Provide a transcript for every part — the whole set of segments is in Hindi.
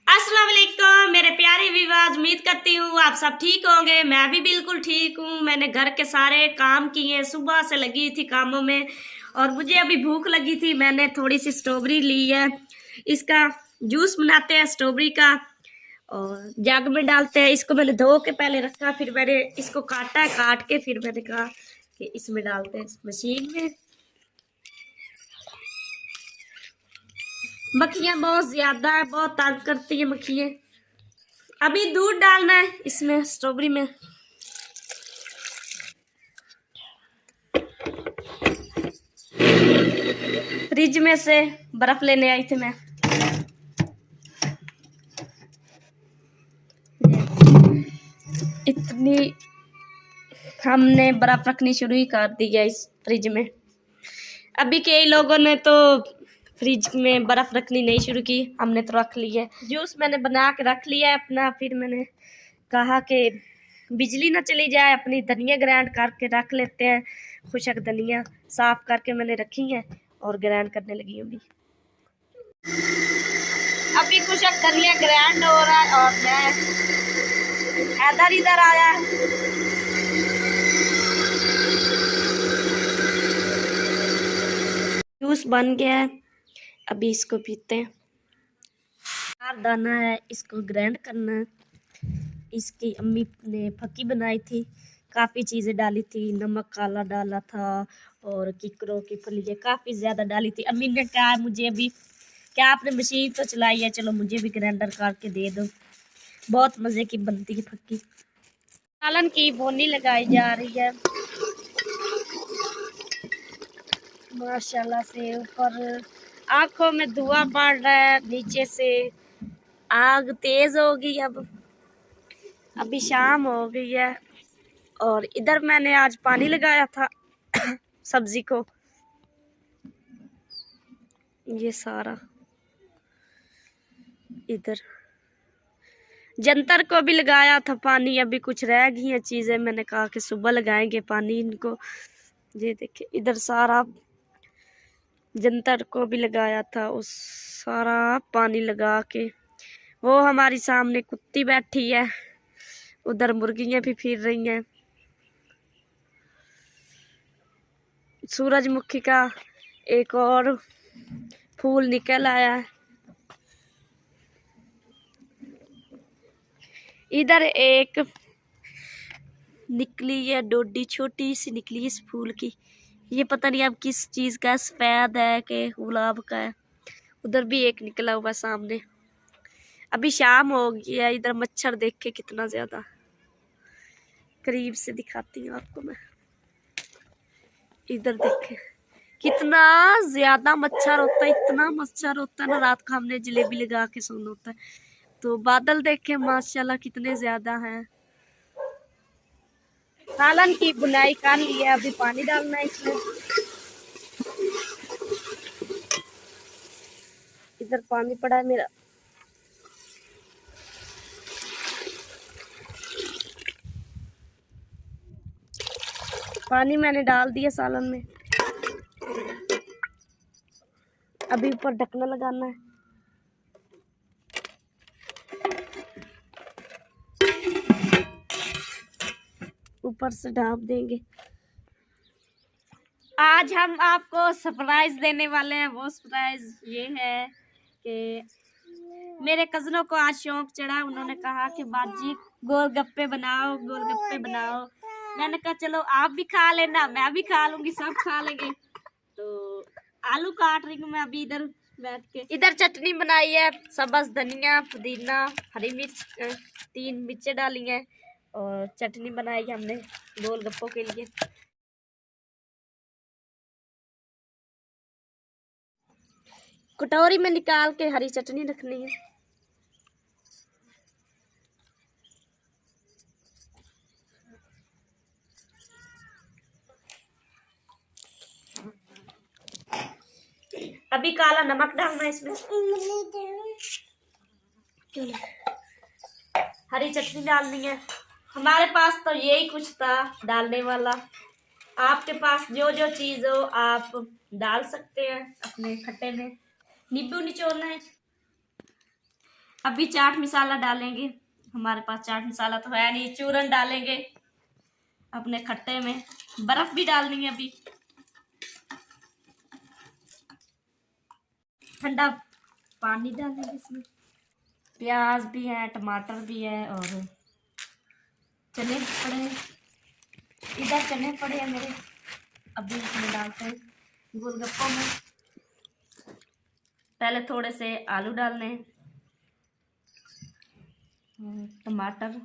अस्सलाम वालेकुम मेरे प्यारे विवाज, उम्मीद करती हूँ आप सब ठीक होंगे। मैं भी बिल्कुल ठीक हूँ। मैंने घर के सारे काम किए, सुबह से लगी थी कामों में और मुझे अभी भूख लगी थी। मैंने थोड़ी सी स्ट्रॉबेरी ली है, इसका जूस बनाते हैं स्ट्रॉबेरी का और जग में डालते हैं। इसको मैंने धो के पहले रखा, फिर मैंने इसको काटा है, काट के फिर मैंने कहा कि इसमें डालते हैं मशीन में। मक्खियाँ बहुत ज्यादा है, बहुत तंग करती है मक्खियाँ। अभी दूध डालना है इसमें स्ट्रॉबेरी में। फ्रिज में से बर्फ लेने आई थी मैं। इतनी हमने बर्फ रखनी शुरू ही कर दी है इस फ्रिज में। अभी कई लोगों ने तो फ्रिज में बर्फ रखनी नहीं शुरू की, हमने तो रख ली है। जूस मैंने बना के रख लिया है अपना। फिर मैंने कहा कि बिजली ना चली जाए, अपनी धनिया ग्राइंड करके रख लेते हैं। खुशक धनिया साफ करके मैंने रखी है और ग्राइंड करने लगी हूँ। अभी खुशक धनिया ग्राइंड हो रहा है और मैं इधर आया। जूस बन गया है, अभी इसको पीते हैं। 4 दाना है, इसको ग्राइंड करना है। इसकी अम्मी ने फक्की बनाई थी, काफ़ी चीज़ें डाली थी, नमक काला डाला था और किकरों की फलियाँ काफ़ी ज़्यादा डाली थी। अम्मी ने कहा मुझे अभी क्या आपने मशीन तो चलाई है, चलो मुझे भी ग्राइंडर करके दे दो। बहुत मज़े की बनती है फक्की। सालन की बोनी लगाई जा रही है माशाल्लाह से। ऊपर आंखों में धुआं पड़ रहा है, नीचे से आग तेज होगी। अब अभी शाम हो गई है और इधर मैंने आज पानी लगाया था सब्जी को। ये सारा इधर जंतर को भी लगाया था पानी। अभी कुछ रह गई है चीजें, मैंने कहा कि सुबह लगाएंगे पानी इनको। ये देखिए इधर सारा जंतर को भी लगाया था, उस सारा पानी लगा के। वो हमारी सामने कुत्ती बैठी है, उधर मुर्गियां भी फिर रही हैं। सूरजमुखी का एक और फूल निकल आया है। इधर एक निकली है डोडी, छोटी सी निकली इस फूल की। ये पता नहीं अब किस चीज का, सफेद है कि गुलाब का है। उधर भी एक निकला हुआ सामने। अभी शाम हो गई है। इधर मच्छर देख के कितना ज्यादा, करीब से दिखाती हूँ आपको मैं। इधर देखे कितना ज्यादा मच्छर होता है, इतना मच्छर होता है ना। रात को हमने जलेबी लगा के सोना होता है। तो बादल देखे माशाल्लाह कितने ज्यादा हैं। सालन की बुनाई कर ली है, अभी पानी डालना है इसमें। इधर पानी पड़ा है मेरा। पानी मैंने डाल दिया सालन में। अभी ऊपर ढकना लगाना है। ऊपर से ढाप देंगे। आज हम आपको सरप्राइज देने वाले हैं। वो सरप्राइज ये है कि मेरे कजनों को आज शौक चढ़ा। उन्होंने कहा कि बाजी गोलगप्पे बनाओ, गोलगप्पे बनाओ। मैंने कहा चलो आप भी खा लेना, मैं भी खा लूंगी, सब खा लेंगे। तो आलू काट रही हूँ मैं अभी इधर बैठ के। इधर चटनी बनाई है, सब्ज धनिया, पुदीना, हरी मिर्च, 3 मिर्चें डाली हैं और चटनी बनाई हमने गोलगप्पों के लिए। कटोरी में निकाल के हरी चटनी रखनी है। अभी काला नमक डालना है इसमें। हरी चटनी डालनी है। हमारे पास तो यही कुछ था डालने वाला। आपके पास जो जो चीज हो आप डाल सकते हैं अपने खट्टे में। नींबू निचोड़ना है। अभी चाट मसाला डालेंगे। हमारे पास चाट मसाला तो है नहीं, चूरन डालेंगे अपने खट्टे में। बर्फ भी डालनी है अभी, ठंडा पानी डालेंगे इसमें। प्याज भी है, टमाटर भी है और चने पड़े हैं। इधर चने पड़े हैं मेरे, अभी इसमें डालते हैं गोलगप्पों में। पहले थोड़े से आलू डालने हैं, टमाटर,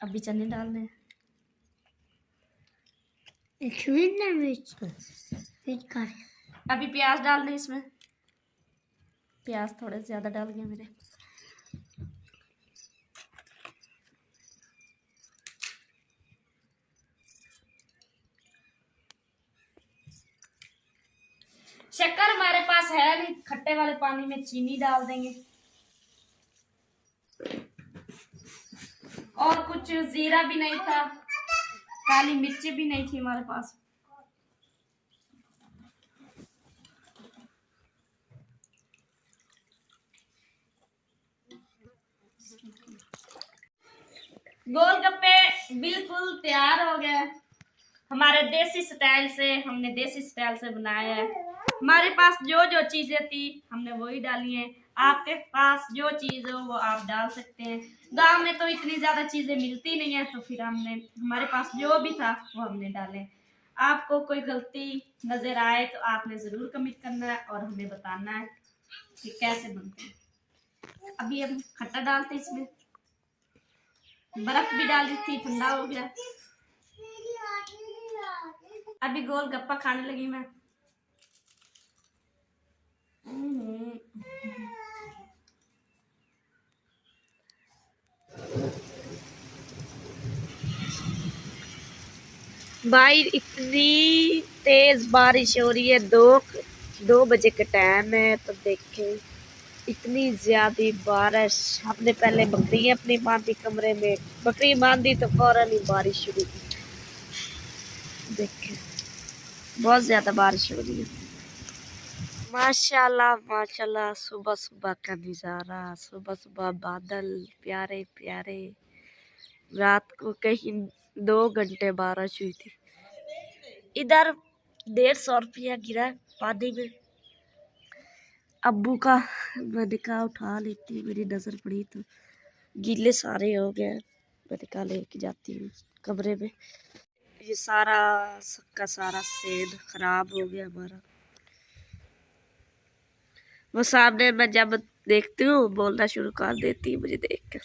अभी चने डालने हैं। अभी प्याज डालने हैं इसमें। प्याज थोड़े ज्यादा डाल गए मेरे। शक्कर हमारे पास है नहीं, खट्टे वाले पानी में चीनी डाल देंगे। और कुछ जीरा भी नहीं था, काली मिर्ची भी नहीं थी हमारे पास। गोलगप्पे बिल्कुल तैयार हो गए। हमारे देसी स्टाइल से, हमने देसी स्टाइल से बनाया है। हमारे पास जो जो चीजें थी हमने वही डाली है। आपके पास जो चीज हो वो आप डाल सकते हैं। गांव में तो इतनी ज्यादा चीजें मिलती नहीं है, तो फिर हमने, हमारे पास जो भी था वो हमने डाले। आपको कोई गलती नजर आए तो आपने जरूर कमेंट करना है और हमें बताना है कि कैसे बनते हैं। अभी हम खट्टा डालते हैं इसमें, बर्फ भी डाली थी, ठंडा हो गया। अभी गोलगप्पा खाने लगी मैं। भाई इतनी तेज बारिश हो रही है, 2 बजे का टाइम है, तो देखें इतनी ज्यादा बारिश। हमने पहले बकरी अपनी बांधी कमरे में, बकरी बांधी तो फौरन ही बारिश शुरू की। देखें बहुत ज्यादा बारिश हो रही है। माशाल्लाह माशाल्लाह, सुबह सुबह का नजारा, सुबह सुबह बादल प्यारे प्यारे। रात को कहीं 2 घंटे बारिश हुई थी। इधर 150 रुपया गिरा पानी में। अब्बू का मैंने कहा उठा लेती, मेरी नजर पड़ी तो गीले सारे हो गए। मैंने कहा लेके जाती हूँ कमरे में। ये सारा का सारा सेब खराब हो गया हमारा। वो सामने मैं जब देखती हूँ बोलना शुरू कर देती है मुझे देखकर।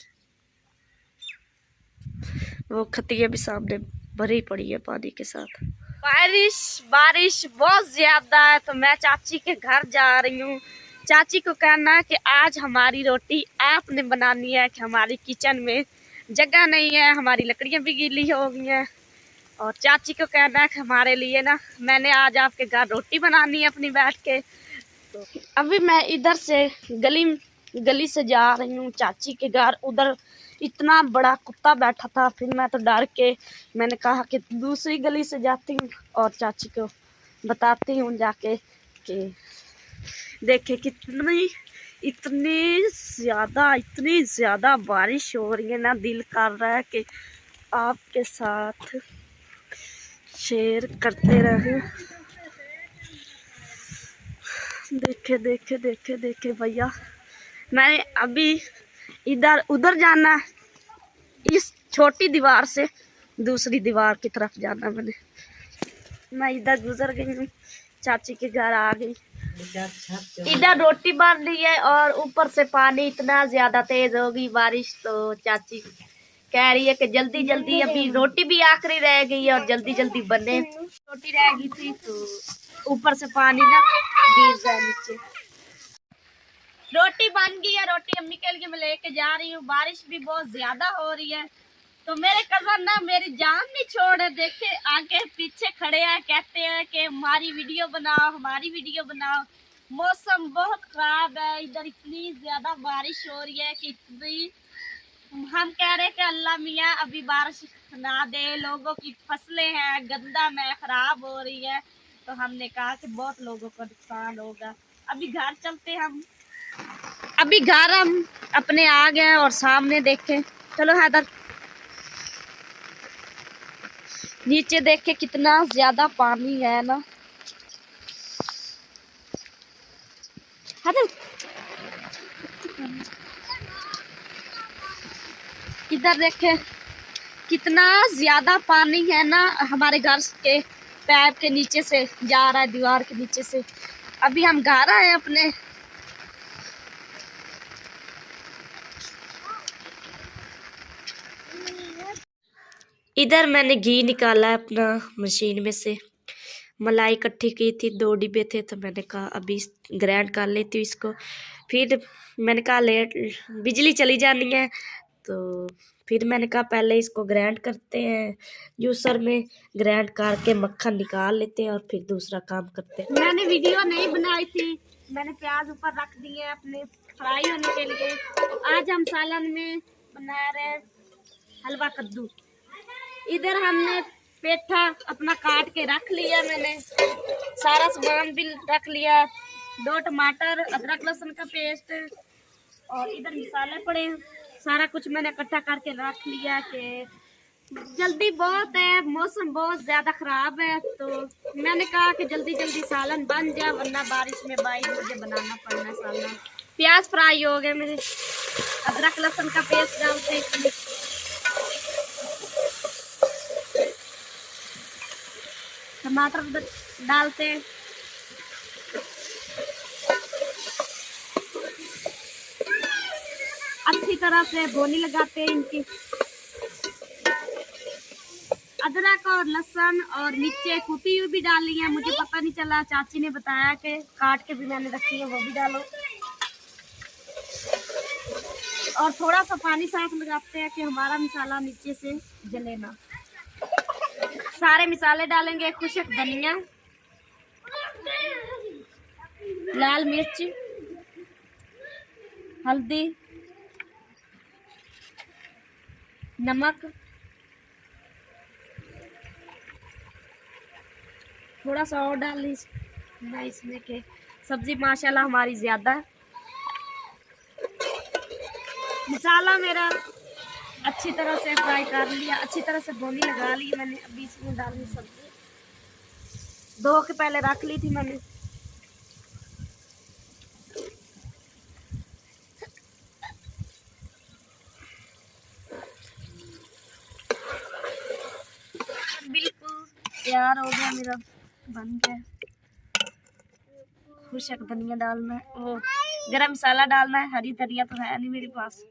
वो खतिया भी सामने भरी पड़ी है पानी के साथ। बारिश बहुत ज्यादा है, तो मैं चाची के घर जा रही हूँ। चाची को कहना है कि आज हमारी रोटी आपने बनानी है, कि हमारी किचन में जगह नहीं है, हमारी लकड़ियाँ भी गीली हो गई हैं। और चाची को कहना है कि हमारे लिए ना, मैंने आज आपके घर रोटी बनानी है अपनी बैठ के। तो अभी मैं इधर से गली से जा रही हूँ चाची के घर। उधर इतना बड़ा कुत्ता बैठा था, फिर मैं तो डर के मैंने कहा कि दूसरी गली से जाती हूँ और चाची को बताती हूँ जाके कि देखे कितनी इतनी ज्यादा बारिश हो रही है ना, दिल कर रहा है कि आपके साथ शेयर करते रहे। देखे देखे देखे देखे भैया, मैंने अभी इधर उधर जाना, इस छोटी दीवार से दूसरी दीवार की तरफ जाना। मैं इधर गुजर गई हूँ, चाची के घर आ गई। इधर रोटी बन रही है और ऊपर से पानी इतना ज्यादा तेज हो गई बारिश, तो चाची कह रही है कि जल्दी जल्दी, अभी रोटी भी आखिरी रह गई है और जल्दी जल्दी बने। रोटी रह गई थी तो ऊपर से पानी ना गिर जाए नीचे। रोटी बन गई है, रोटी अम्मी के लिए मैं लेके जा रही हूँ। बारिश भी बहुत ज्यादा हो रही है, तो मेरे कजन ना मेरी जान नहीं छोड़े। देखे आगे पीछे खड़े हैं, कहते हैं कि हमारी वीडियो बनाओ, हमारी वीडियो बनाओ। मौसम बहुत खराब है, इधर इतनी ज्यादा बारिश हो रही है कि इतनी, हम कह रहे हैं कि अल्लाह मियाँ अभी बारिश ना दे, लोगों की फसलें हैं गंदा में खराब हो रही है। तो हमने कहा कि बहुत लोगों को नुकसान होगा। अभी घर चलते हम, अभी घर हम अपने आ गए और सामने देखे। चलो हैदर, नीचे देखे कितना ज्यादा पानी है ना। हैदर इधर देखे कितना ज्यादा पानी है ना, हमारे घर के पैप के नीचे से जा रहा है, दीवार के नीचे से। अभी हम घर आए अपने। इधर मैंने घी निकाला है अपना मशीन में से, मलाई इकट्ठी की थी, 2 डिब्बे थे, तो मैंने कहा अभी ग्राइंड कर लेती हूँ इसको। फिर मैंने कहा लेट बिजली चली जानी है, तो फिर मैंने कहा पहले इसको ग्राइंड करते हैं, जूसर में ग्राइंड करके मक्खन निकाल लेते हैं और फिर दूसरा काम करते हैं। मैंने वीडियो नहीं बनाई थी, मैंने प्याज ऊपर रख दिए अपने फ्राई होने के लिए। आज हम सालन में बना रहे हैं हलवा कद्दू। इधर हमने पेठा अपना काट के रख लिया, मैंने सारा सामान भी रख लिया, 2 टमाटर, अदरक लहसुन का पेस्ट, और इधर मसाले पड़े। सारा कुछ मैंने इकट्ठा करके रख लिया कि जल्दी बहुत है, मौसम बहुत ज़्यादा ख़राब है, तो मैंने कहा कि जल्दी जल्दी सालन बन जाए, वरना बारिश में भाई मुझे बनाना पड़ना है सालन। प्याज फ्राई हो गए मेरे, अदरक लहसुन का पेस्ट डालते, टमाटर डालते, अच्छी तरह से भुनी लगाते हैं इनकी। अदरक और लहसुन और मिर्ची कुटी हुई भी डाली है, मुझे पता नहीं चला, चाची ने बताया कि काट के भी मैंने रखी है, वो भी डालो। और थोड़ा सा पानी साथ लगाते हैं कि हमारा मसाला नीचे से जले ना। सारे मसाले डालेंगे, खुशक धनिया, लाल मिर्च, हल्दी, नमक, थोड़ा सा और डाल लीजिए इसमें के सब्जी माशाल्लाह हमारी ज्यादा है। मसाला मेरा अच्छी तरह से फ्राई कर लिया, अच्छी तरह से भुनी लगा ली मैंने। अभी इसमें डाली सब्जी, 2 के पहले रख ली थी मैंने। बिल्कुल तैयार हो गया मेरा, बन गया। खुशक धनिया डालना है, वो गरम मसाला डालना है, हरी धनिया तो है नहीं मेरे पास।